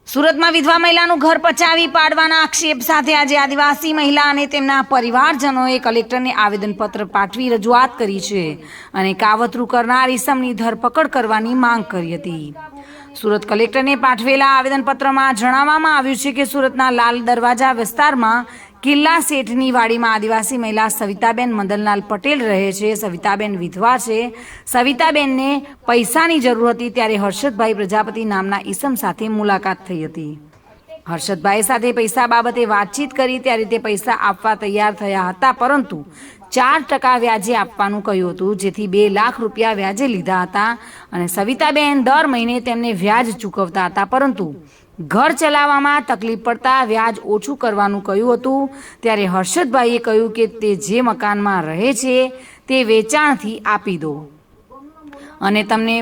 સુરત में विधवा महिलाનું ઘર પચાવી પાડવાના આક્ષેપ સાથે આજે આદિવાસી મહિલા અને તેમના પરિવારજનોએ કલેક્ટરને આવેદનપત્ર પાઠવી રજૂઆત કરી છે અને કાવતરું કરનાર ઈસમની ધરપકડ કરવાની માંગ કરી હતી। સુરત કલેક્ટરને પાઠવેલા આવેદનપત્રમાં જણાવવામાં આવ્યું છે કે સુરતના લાલ દરવાજા વિસ્તારમાં કિલ્લા શેઠની વાડીમાં આદિવાસી મહિલા સવિતાબેન મદનલાલ પટેલ રહે છે। સવિતાબેન વિધવા છે। સવિતાબેનને પૈસાની જરૂર હતી ત્યારે હર્ષદભાઈ પ્રજાપતિ નામના ઈસમ સાથે મુલાકાત થઈ હતી। હર્ષદભાઈ સાથે પૈસા બાબતે વાતચીત કરી ત્યારે તે પૈસા આપવા તૈયાર થયા હતા, પરંતુ 4% વ્યાજે આપવાનું કહ્યું હતું, જેથી 2 લાખ રૂપિયા વ્યાજે લીધા હતા અને સવિતાબેન દર મહિને તેમને વ્યાજ ચૂકવતા હતા, પરંતુ ઘર ચલાવવામાં તકલીફ પડતા વ્યાજ ઓછું કરવાનું કહ્યું હતું। ત્યારે હર્ષદભાઈએ કહ્યું કે તે જે મકાનમાં રહે છે તે વેચાણથી આપી દો અને તમને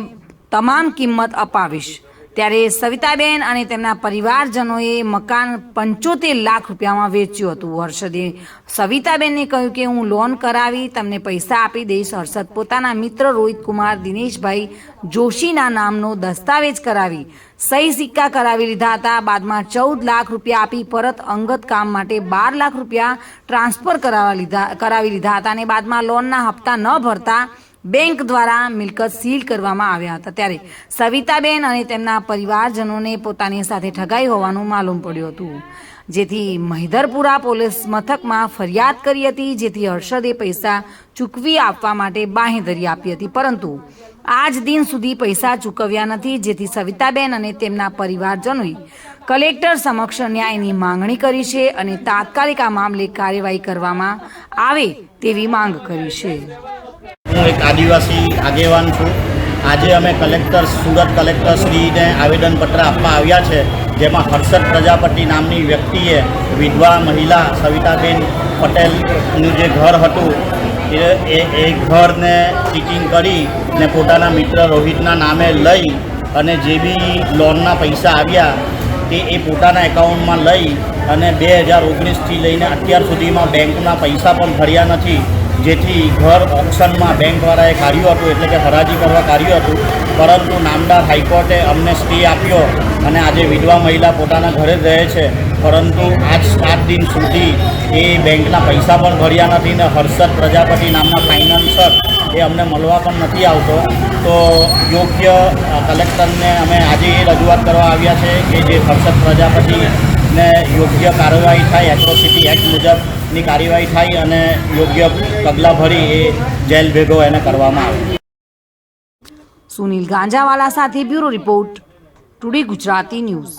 તમામ કિંમત અપાવીશ। ત્યારે સવિતાબેન અને તેમના પરિવારજનોએ મકાન 75 લાખ રૂપિયામાં વેચ્યું હતું। હર્ષદે સવિતાબેનને કહ્યું કે હું લોન કરાવી તમને પૈસા આપી દઈશ। હર્ષદ પોતાના મિત્ર રોહિત કુમાર દિનેશભાઈ જોશીના નામનો દસ્તાવેજ કરાવી સહી સિક્કા કરાવી લીધા હતા। બાદમાં 14 લાખ રૂપિયા આપી પરત અંગત કામ માટે 12 લાખ રૂપિયા ટ્રાન્સફર કરાવી લીધા હતા અને બાદમાં લોનના હપ્તા ન ભરતા બેંક દ્વારા મિલકત સીલ કરવામાં આવ્યા હતા। ત્યારે સવિતાબેન અને તેમના પરિવારજનોને પોતાની સાથે ઠગાઈ હોવાનું માલુમ પડ્યું હતું, જેથી મહિધરપુરા પોલીસ મથકમાં ફરિયાદ કરી હતી, જેથી હર્ષદે પૈસા ચૂકવી આપવા માટે બાંહેધરી આપી હતી, પરંતુ આજ દિન સુધી પૈસા ચૂકવ્યા નથી, જેથી સવિતાબેન અને તેમના પરિવારજનોએ કલેક્ટર સમક્ષ ન્યાયની માંગણી કરી છે અને તાત્કાલિક આ મામલે કાર્યવાહી કરવામાં આવે તેવી માંગ કરી છે। હું એક આદિવાસી આગેવાન છું। આજે અમે સુરત કલેક્ટર શ્રીને આવેદનપત્ર આપવા આવ્યા છે, જેમાં હર્ષદ પ્રજાપતિ નામની વ્યક્તિએ વિધવા મહિલા સવિતાબેન પટેલનું જે ઘર હતું એ ઘરને ચીટિંગ કરી ને પોતાના મિત્ર રોહિતના નામે લઈ અને જે બી લોનના પૈસા આવ્યા તે એ પોતાના એકાઉન્ટમાં લઈ અને 2019થી લઈને અત્યાર સુધીમાં બેંકના પૈસા પણ ભર્યા નથી, જેથી ઘર ઓક્શનમાં બેંકવાળાએ કાઢ્યું હતું, એટલે કે હરાજી કરવા કાઢ્યું હતું, પરંતુ નામદાર હાઈકોર્ટે અમને સ્ટે આપ્યો અને આજે વિધવા મહિલા પોતાના ઘરે જ રહે છે, પરંતુ આજ 7 દિન સુધી એ બેંકના પૈસા પણ ભર્યા નથી ને હર્ષદ પ્રજાપતિ નામના ફાઇનાન્સર એ અમને મળવા પણ નથી આવતો। તો યોગ્ય કલેક્ટરને અમે આજે એ રજૂઆત કરવા આવ્યા છે કે જે હર્ષદ પ્રજાપતિને યોગ્ય કાર્યવાહી થાય, એટ્રોસિટી એક્ટ મુજબની કાર્યવાહી થાય અને યોગ્ય પગલાં ભરી એ જેલ ભેગો એને કરવામાં આવે। સુનિલ ગાંજાવાલા સાથે bureau report, today Gujarati news.